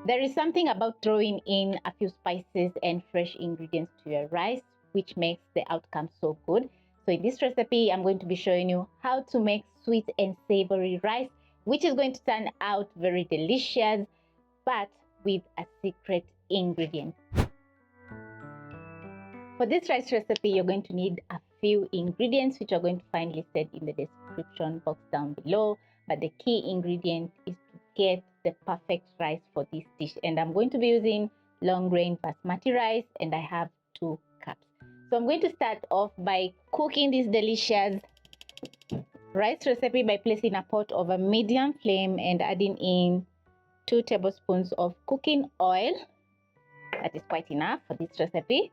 There is something about throwing in a few spices and fresh ingredients to your rice which makes the outcome so good. So in this recipe, I'm going to be showing you how to make sweet and savory rice, which is going to turn out very delicious, but with a secret ingredient. For this rice recipe, you're going to need a few ingredients, which you're going to find listed in the description box down below. But the key ingredient is to get the perfect rice for this dish. And I'm going to be using long grain basmati rice, and I have 2 cups. So I'm going to start off by cooking this delicious rice recipe by placing a pot over medium flame and adding in 2 tablespoons of cooking oil. That is quite enough for this recipe.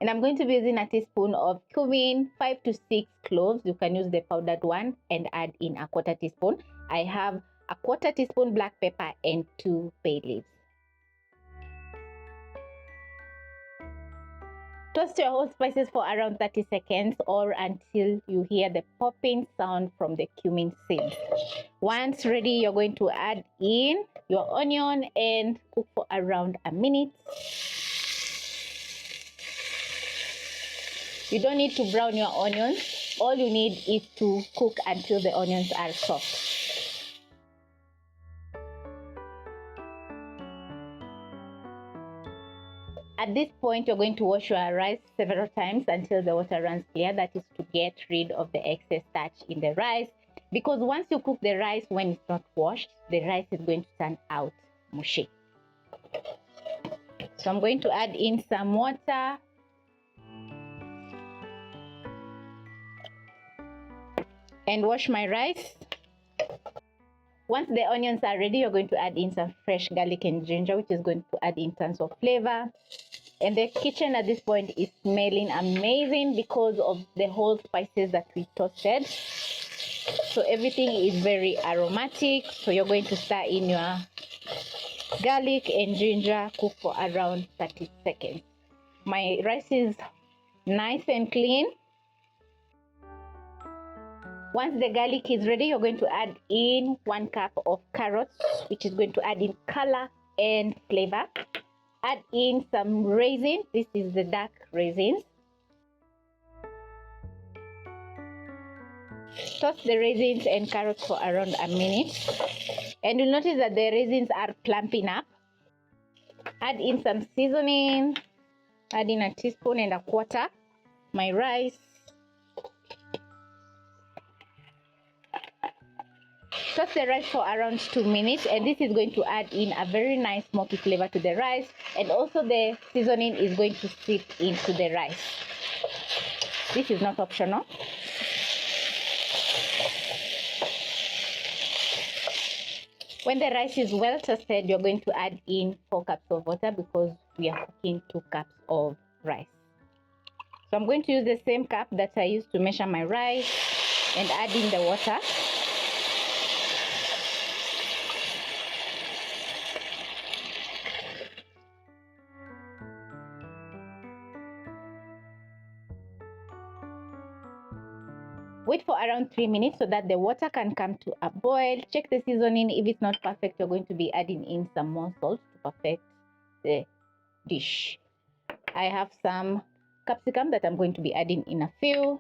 And I'm going to be using a teaspoon of cumin, 5 to 6 cloves. You can use the powdered one, and add in a 1/4 teaspoon. I have a 1/4 teaspoon black pepper and 2 bay leaves. Toast your whole spices for around 30 seconds or until you hear the popping sound from the cumin seeds. Once ready, you're going to add in your onion and cook for around a minute. You don't need to brown your onions. All you need is to cook until the onions are soft. At this point, you're going to wash your rice several times until the water runs clear. That is to get rid of the excess starch in the rice. Because once you cook the rice when it's not washed, the rice is going to turn out mushy. So I'm going to add in some water. And wash my rice. Once the onions are ready, you're going to add in some fresh garlic and ginger, which is going to add in tons of flavor. And the kitchen at this point is smelling amazing because of the whole spices that we toasted. So everything is very aromatic. So you're going to stir in your garlic and ginger, cook for around 30 seconds. My rice is nice and clean. Once the garlic is ready, you're going to add in 1 cup of carrots, which is going to add in color and flavor. Add in some raisins. This is the dark raisins. Toast the raisins and carrots for around a minute. And you'll notice that the raisins are plumping up. Add in some seasoning. Add in a teaspoon and a 1/4. My rice. Toast the rice for around 2 minutes, and this is going to add in a very nice smoky flavor to the rice, and also the seasoning is going to seep into the rice. This is not optional. When the rice is well toasted, you're going to add in 4 cups of water because we are cooking 2 cups of rice. So I'm going to use the same cup that I used to measure my rice and add in the water. Wait for around 3 minutes so that the water can come to a boil. Check the seasoning. If it's not perfect, you're going to be adding in some more salt to perfect the dish. I have some capsicum that I'm going to be adding in a few.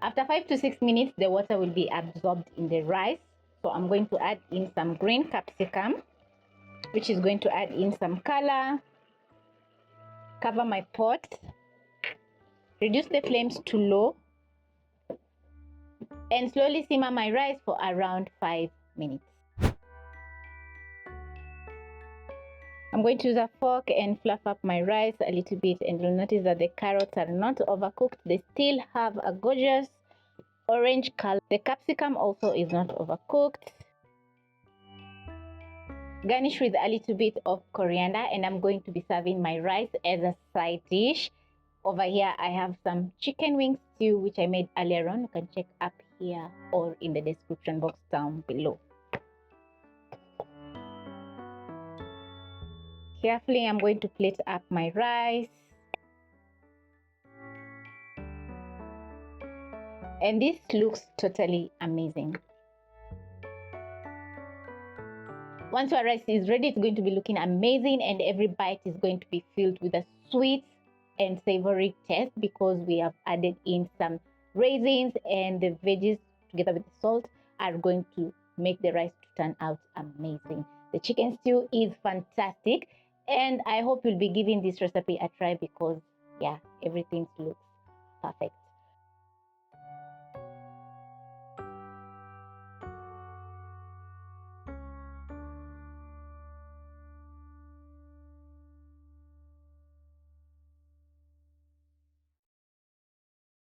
After 5 to 6 minutes, the water will be absorbed in the rice. So I'm going to add in some green capsicum, which is going to add in some color. Cover my pot. Reduce the flames to low and slowly simmer my rice for around 5 minutes. I'm going to use a fork and fluff up my rice a little bit, and you'll notice that the carrots are not overcooked. They still have a gorgeous orange color. The capsicum also is not overcooked. Garnish with a little bit of coriander, and I'm going to be serving my rice as a side dish. Over here, I have some chicken wing stew, which I made earlier on. You can check up here or in the description box down below. Carefully, I'm going to plate up my rice. And this looks totally amazing. Once your rice is ready, it's going to be looking amazing, and every bite is going to be filled with a sweet and savory taste because we have added in some raisins, and the veggies together with the salt are going to make the rice to turn out amazing. The chicken stew is fantastic, and I hope you'll be giving this recipe a try because yeah, everything looks perfect.